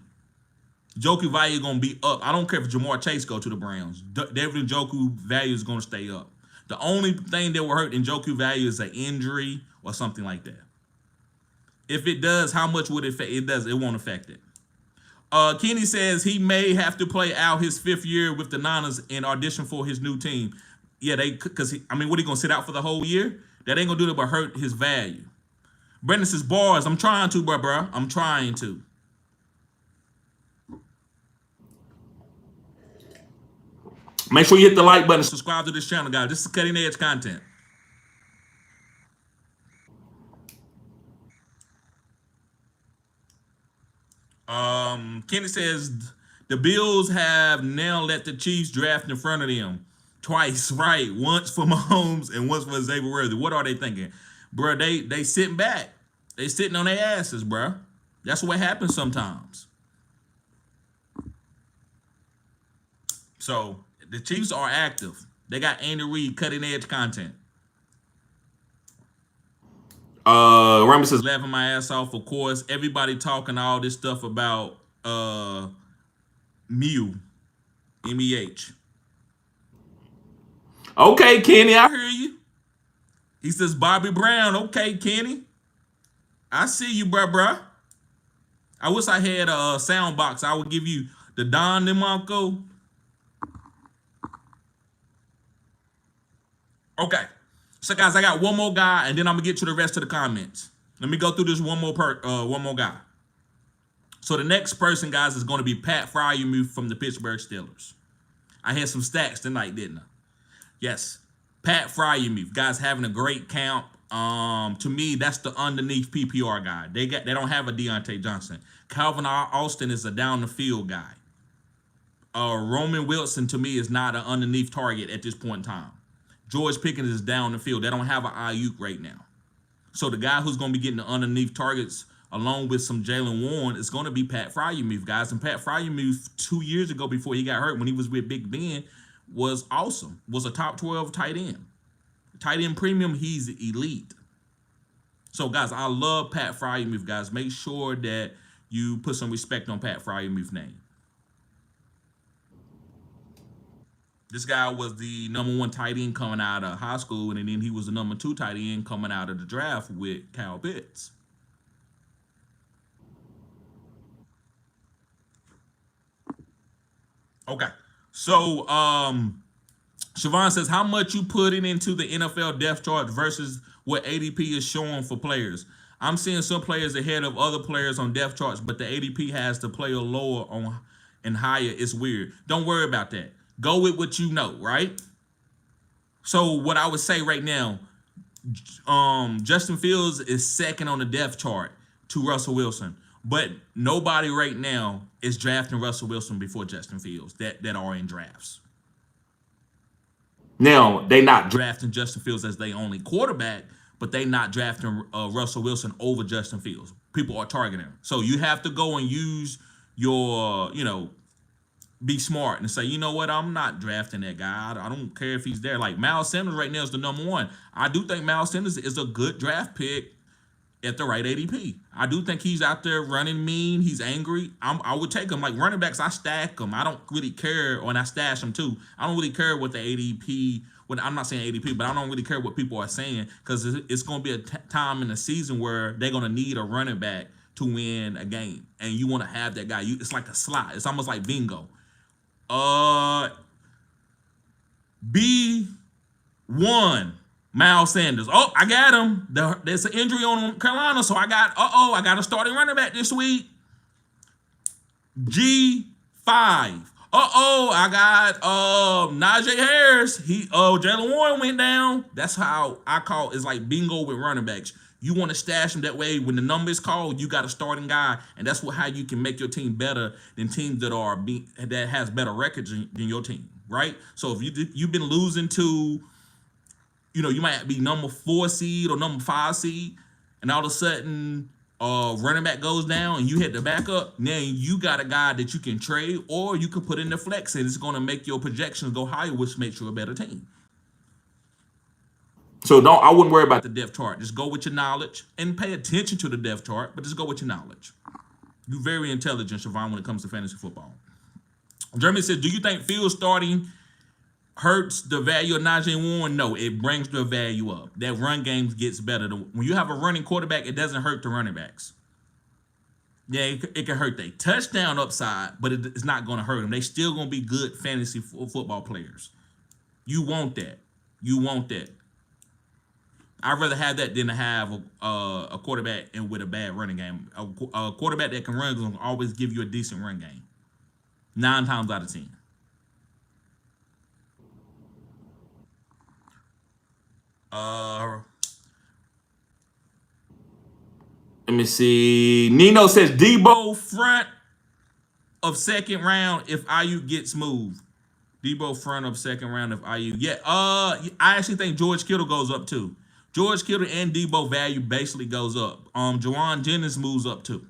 Njoku value going to be up. I don't care if Jamar Chase go to the Browns. David Njoku value is going to stay up. The only thing that will hurt Njoku value is an injury or something like that. If it does, how much would it affect? It does. It won't affect it. Kenny says he may have to play out his 5th year with the Niners and audition for his new team. Yeah, what are you gonna sit out for the whole year? That ain't gonna do that but hurt his value. Brendan says, bars, I'm trying to, bro. I'm trying to. Make sure you hit the like button. Subscribe to this channel, guys. This is cutting edge content. Kenny says the Bills have now let the Chiefs draft in front of them twice, right? Once for Mahomes and once for Xavier Worthy. What are they thinking? Bro, they sitting back. They sitting on their asses, bro. That's what happens sometimes. So the Chiefs are active. They got Andy Reid cutting edge content. Remy says, laughing my ass off, of course. Everybody talking all this stuff about Mew, MEH. okay, Kenny, I hear you. He says Bobby Brown. Okay, Kenny. I see you, bruh. I wish I had a sound box. I would give you the Don DeMarco. Okay. So, guys, I got one more guy, and then I'm going to get to the rest of the comments. Let me go through this one more guy. So, the next person, guys, is going to be Pat Freiermuth from the Pittsburgh Steelers. I had some stats tonight, didn't I? Yes. Pat Freiermuth. Guys, having a great camp. To me, that's the underneath PPR guy. They don't have a Deontay Johnson. Calvin Austin is a down the field guy. Roman Wilson, to me, is not an underneath target at this point in time. George Pickens is down the field. They don't have an Ayuk right now. So the guy who's going to be getting the underneath targets along with some Jalen Warren is going to be Pat Freiermuth, guys. And Pat Freiermuth 2 years ago before he got hurt when he was with Big Ben was awesome. Was a top 12 tight end. Tight end premium, he's elite. So, guys, I love Pat Freiermuth, guys. Make sure that you put some respect on Pat Freiermuth's name. This guy was the #1 tight end coming out of high school, and then he was the #2 tight end coming out of the draft with Kyle Pitts. Okay. So, Siobhan says, how much you putting into the NFL depth chart versus what ADP is showing for players? I'm seeing some players ahead of other players on depth charts, but the ADP has the player lower on and higher. It's weird. Don't worry about that. Go with what you know, right? So what I would say right now, Justin Fields is second on the depth chart to Russell Wilson. But nobody right now is drafting Russell Wilson before Justin Fields that are in drafts. Now, they not drafting Justin Fields as their only quarterback, but they not drafting Russell Wilson over Justin Fields. People are targeting him. So you have to go and use your, be smart and say, you know what, I'm not drafting that guy. I don't care if he's there. Like Miles Sanders right now is the #1. I do think Miles Sanders is a good draft pick at the right ADP. I do think he's out there running mean. He's angry. I would take him. Like running backs, I stack them. I don't really care, and I stash them too. I don't really care what the ADP, I'm not saying ADP, but I don't really care what people are saying because it's going to be a time in the season where they're going to need a running back to win a game, and you want to have that guy. It's like a slot. It's almost like bingo. B1, Miles Sanders. Oh, I got him. There's an injury on Carolina, so I got a starting running back this week. G5. I got Najee Harris. Jalen Warren went down. That's how I call it's like bingo with running backs. You want to stash them that way. When the number is called, you got a starting guy, and that's how you can make your team better than teams that has better records than your team, right? So if you've been losing to, you might be number 4 seed or number 5 seed, and all of a sudden running back goes down and you hit the backup, now you got a guy that you can trade or you can put in the flex, and it's going to make your projections go higher, which makes you a better team. So I wouldn't worry about The depth chart. Just go with your knowledge and pay attention to the depth chart, but just go with your knowledge. You're very intelligent, Siobhan, when it comes to fantasy football. Jeremy says, do you think Fields starting hurts the value of Najee Warren? No, it brings the value up. That run game gets better. When you have a running quarterback, it doesn't hurt the running backs. Yeah, it can hurt their touchdown upside, but it's not going to hurt them. They still going to be good fantasy football players. You want that. You want that. I'd rather have that than to have a quarterback and with a bad running game. A quarterback that can run is going to always give you a decent run game. 9 times out of 10. Let me see. Nino says Debo Front of second round if IU gets moved. Debo front of second round of IU. Yeah, I actually think George Kittle goes up too. George Kittle and Debo value basically goes up. Jawan Jennings moves up too.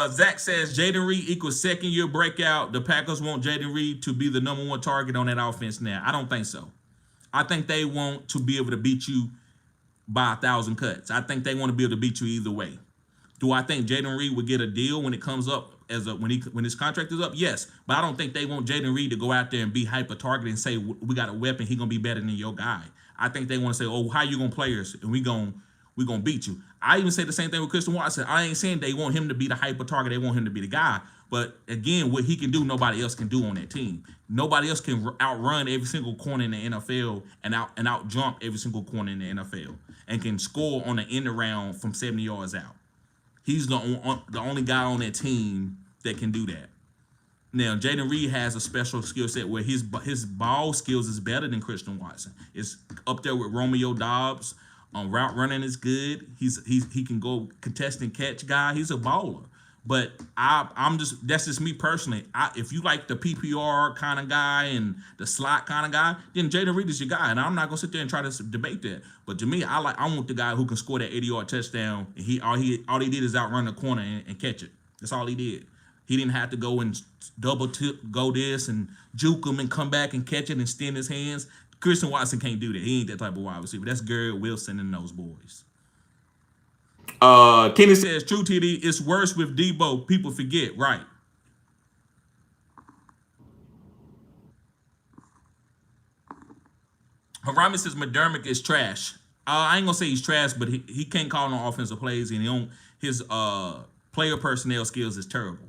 Zach says Jaden Reed equals second year breakout. The Packers want Jaden Reed to be the number 1 target on that offense now. I don't think so. I think they want to be able to beat you by 1,000 cuts. I think they want to be able to beat you either way. Do I think Jaden Reed would get a deal when it comes up when his contract is up? Yes, but I don't think they want Jaden Reed to go out there and be hyper targeted and say we got a weapon. He gonna be better than your guy. I think they want to say, oh, how you gonna play us and we gonna beat you. I even say the same thing with Christian Watson. I ain't saying they want him to be the hyper target. They want him to be the guy. But again, what he can do, nobody else can do on that team. Nobody else can outrun every single corner in the NFL and out jump every single corner in the NFL and can score on the end around from 70 yards out. He's the only guy on that team that can do that. Now, Jaden Reed has a special skill set where his ball skills is better than Christian Watson. It's up there with Romeo Dobbs. Route running is good. He can go contest and catch guy. He's a baller. But that's just me personally. If you like the PPR kind of guy and the slot kind of guy, then Jaden Reed is your guy. And I'm not gonna sit there and try to debate that. But to me, I want the guy who can score that 80-yard touchdown. And all he did is outrun the corner and catch it. That's all he did. He didn't have to go and double tip, go this and juke him and come back and catch it and extend his hands. Christian Watson can't do that. He ain't that type of wide receiver. That's Garrett Wilson and those boys. Kenny says, true, TD, it's worse with Debo. People forget, right? Harami says McDermott is trash. I ain't gonna say he's trash, but he can't call no offensive plays, and his player personnel skills is terrible.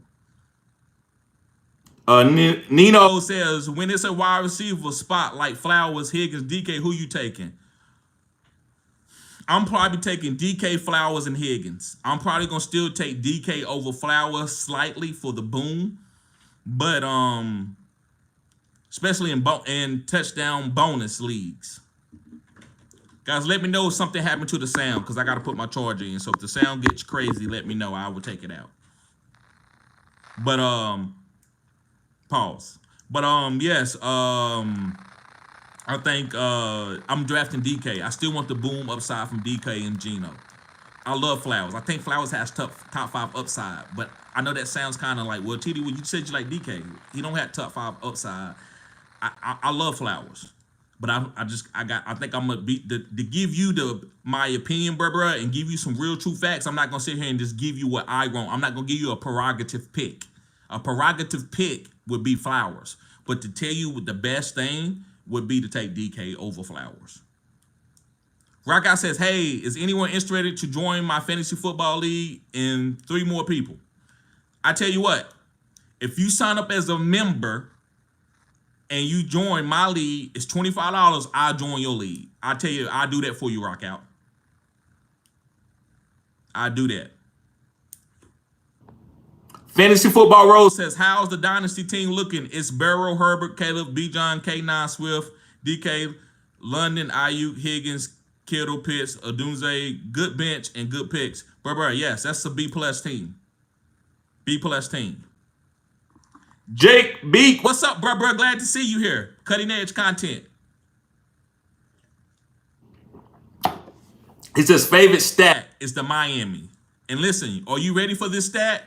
Nino says, when it's a wide receiver spot like Flowers, Higgins, DK, who you taking? I'm probably taking DK, Flowers, and Higgins. I'm probably gonna still take DK over Flowers slightly for the boom, but especially in touchdown bonus leagues. Guys, let me know if something happened to the sound because I got to put my charger in. So if the sound gets crazy, let me know. I will take it out. But pause. But yes, I think I'm drafting DK. I still want the boom upside from DK and Geno. I love Flowers. I think Flowers has top 5 upside, but I know that sounds kind of like, well, TD, well, you said you like DK. He don't have top 5 upside. I love Flowers, but I think I'm gonna be to give you my opinion, bruh, and give you some real true facts. I'm not gonna sit here and just give you what I want. I'm not gonna give you a prerogative pick. A prerogative pick would be Flowers, but to tell you what the best thing would be to take DK over Flowers. Rockout says, hey, is anyone interested to join my fantasy football league and 3 more people? I tell you what, if you sign up as a member and you join my league, it's $25. I'll join your league. I tell you, I'll do that for you, Rockout. I do that. Fantasy Football Rose Says, how's the dynasty team looking? It's Burrow, Herbert, Caleb, Bijan, K9, Swift, DK, London, Ayuk, Higgins, Kittle, Pitts, Odunze, good bench and good picks. Bro, yes, that's a B plus team. B plus team. Jake Beak. What's up, bro? Glad to see you here. Cutting edge content. He says favorite stat Is the Miami. And listen, are you ready for this stat?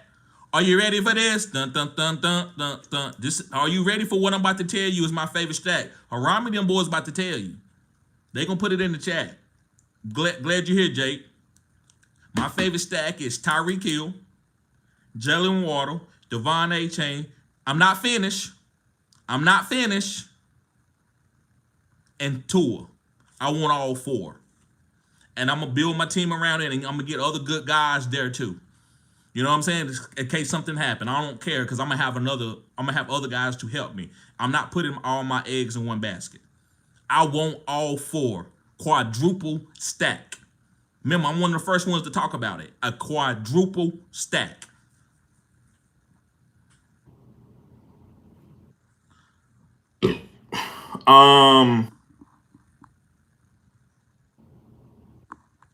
Are you ready for this? Dun, dun, dun, dun, dun, dun. Are you ready for what I'm about to tell you is my favorite stat? Harami them boys about to tell you. They gonna put it in the chat. Glad you're here, Jake. My favorite stack is Tyreek Hill, Jalen Waddle, Devon A-Chain. I'm not finished. And Tua. I want all 4. And I'm gonna build my team around it, and I'm gonna get other good guys there too. You know what I'm saying? In case something happened, I don't care because I'm gonna have other guys to help me. I'm not putting all my eggs in one basket. I want all 4. Quadruple stack. Remember, I'm one of the first ones to talk about it. A quadruple stack.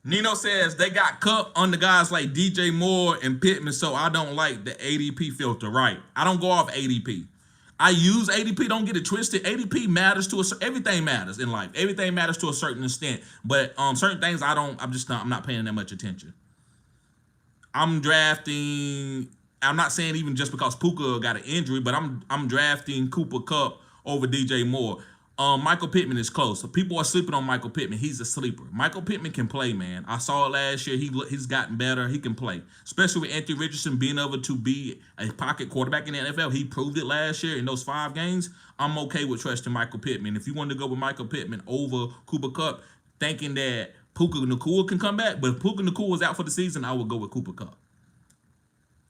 Nino says they got Cup on the guys like DJ Moore and Pittman, so I don't like the ADP filter. Right. I don't go off ADP. I use ADP. Don't get it twisted. ADP matters to everything matters in life. Everything matters to a certain extent. But certain things I'm not paying that much attention. I'm drafting. I'm not saying even just because Puka got an injury, but I'm drafting Cooper Kupp over DJ Moore. Michael Pittman is close. So people are sleeping on Michael Pittman. He's a sleeper. Michael Pittman can play, man. I saw it last year. He's gotten better. He can play, especially with Anthony Richardson being able to be a pocket quarterback in the NFL. He proved it last year in those 5 games. I'm okay with trusting Michael Pittman. If you wanted to go with Michael Pittman over Cooper Kupp, thinking that Puka Nacua can come back, but if Puka Nacua was out for the season, I would go with Cooper Kupp.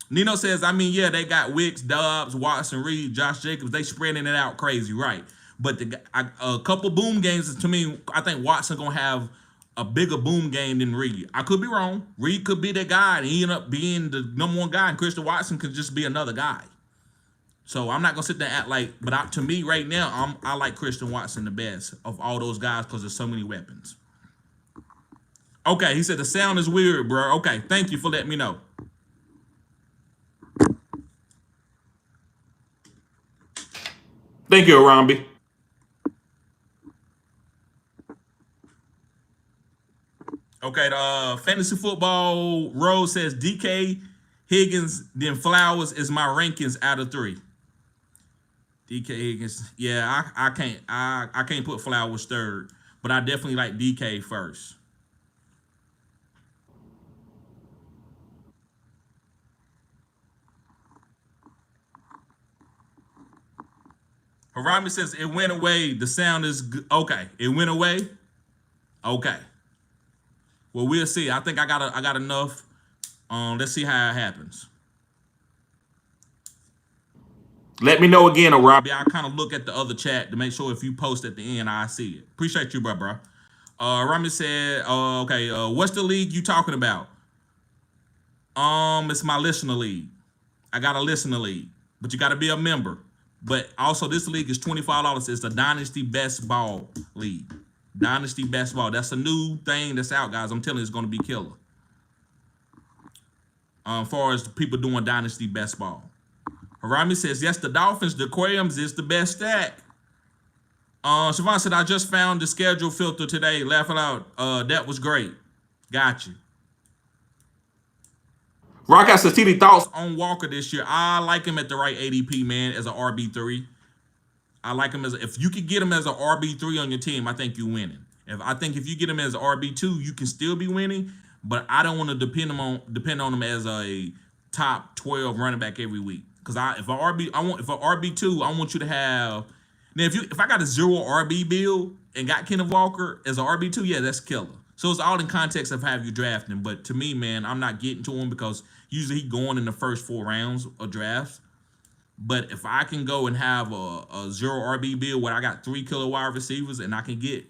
Nino says, yeah, they got Wicks, Dobbs, Watson, Reed, Josh Jacobs. They spreading it out crazy, right? But a couple boom games, to me, I think Watson going to have a bigger boom game than Reed. I could be wrong. Reed could be that guy, and he end up being the number 1 guy, and Christian Watson could just be another guy. So I'm not going to sit there and act like, but to me right now, I like Christian Watson the best of all those guys because there's so many weapons. Okay, he said the sound is weird, bro. Okay, thank you for letting me know. Thank you, Arambi. Okay, the fantasy football road says DK, Higgins, then Flowers is my rankings out of 3. DK Higgins, yeah, I can't put Flowers 3rd, but I definitely like DK first. Harami says it went away. The sound is good. Okay. It went away. Okay. Well, we'll see. I think I got enough. Let's see how it happens. Let me know again, Arambi. I kind of look at the other chat to make sure if you post at the end, I see it. Appreciate you, bro. Rami said, okay, what's the league you talking about? It's my listener league. I got a listener league, but you got to be a member. But also, this league is $25. It's the Dynasty Best Ball League. Dynasty Best Ball. That's a new thing that's out, guys. I'm telling you, it's going to be killer. As far as people doing Dynasty Best Ball. Harami says, yes, the Dolphins, the Aquariums is the best stack. Siobhan said, I just found the schedule filter today. Laughing out. That was great. Got you. Rockout says, TD thoughts on Walker this year. I like him at the right ADP, man, as an RB3. I like him if you could get him as an RB3 on your team, I think you're winning. If you get him as an RB2, you can still be winning, but I don't want to depend on him as a top 12 running back every week. Because if an RB2, I want you to have. Now, if I got a 0 RB build and got Kenneth Walker as an RB2, yeah, that's killer. So it's all in context of how you drafting. But to me, man, I'm not getting to him because usually he going in the first 4 rounds of drafts. But if I can go and have a zero RB build where I got 3 killer wide receivers and I can get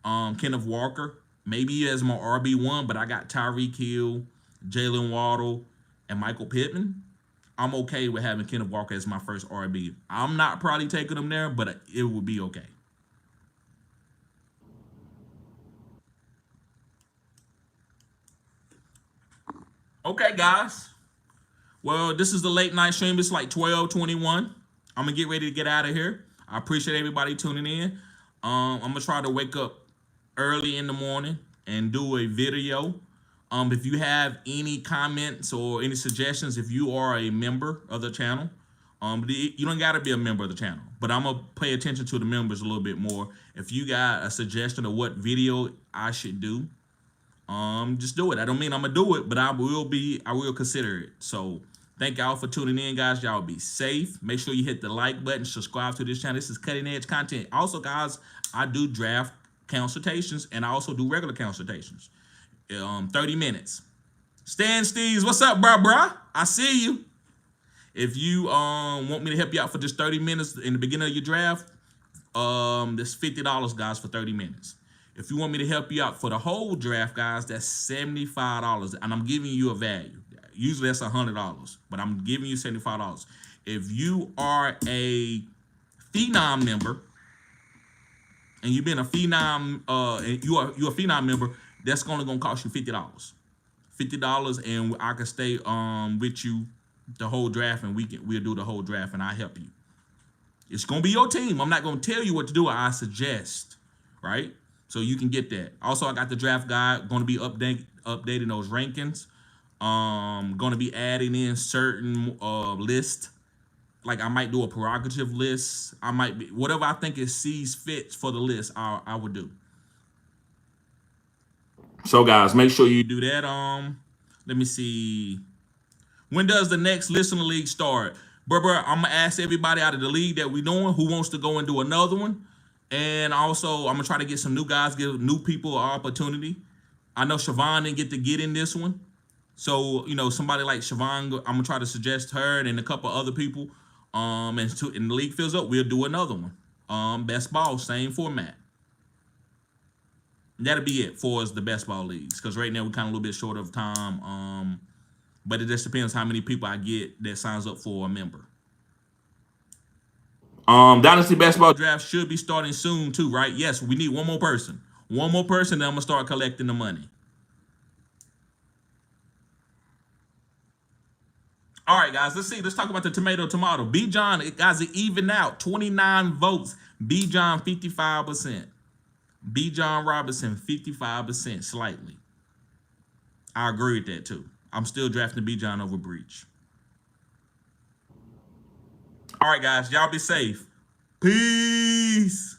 Kenneth Walker, maybe as my RB1, but I got Tyreek Hill, Jalen Waddle, and Michael Pittman, I'm okay with having Kenneth Walker as my first RB. I'm not probably taking him there, but it would be okay. Okay, guys. Well, this is the late night stream. It's like 12:21. I'm gonna get ready to get out of here. I appreciate everybody tuning in. I'm gonna try to wake up early in the morning and do a video. If you have any comments or any suggestions, if you are a member of the channel, you don't gotta be a member of the channel, but I'm gonna pay attention to the members a little bit more. If you got a suggestion of what video I should do, just do it. I don't mean I'm gonna do it, but I will consider it. So thank y'all for tuning in, guys. Y'all be safe. Make sure you hit the like button, subscribe to this channel. This is cutting edge content. Also, guys, I do draft consultations and I also do regular consultations. 30 minutes. Stan Steves, what's up, bruh? I see you. If you want me to help you out for just 30 minutes in the beginning of your draft, that's $50, guys, for 30 minutes. If you want me to help you out for the whole draft, guys, that's $75, and I'm giving you a value. Usually that's $100, but I'm giving you $75. If you are a Phenom member, and you've been a Phenom, and you're a Phenom member, that's only gonna cost you $50. $50, and I can stay with you the whole draft, and we'll do the whole draft, and I help you. It's gonna be your team. I'm not gonna tell you what to do. I suggest, right? So you can get that. Also, I got the draft guide. Going to be updating those rankings. Going to be adding in certain lists. Like I might do a prerogative list. I might be whatever I think it sees fits for the list. I would do. So guys, make sure you Do that. Let me see. When does the next listener league start? Bruh, I'm gonna ask everybody out of the league that we doing who wants to go and do another one. And also, I'm gonna try to get some new guys, give new people an opportunity. I know Siobhan didn't get in this one, so somebody like Siobhan, I'm gonna try to suggest her and a couple other people. And the league fills up, we'll do another one. Best ball, same format. And that'll be it for us, the best ball leagues, because right now we're kind of a little bit short of time. But it just depends how many people I get that signs up for a member. Dynasty Basketball Draft should be starting soon too, right? Yes, we need one more person. One more person, then I'm gonna start collecting the money. All right, guys, let's see. Let's talk about the tomato. B. John, guys, it even out. 29 votes. B. John, 55%. B. John Robinson, 55%, slightly. I agree with that too. I'm still drafting B. John over Breach. All right, guys, y'all be safe. Peace.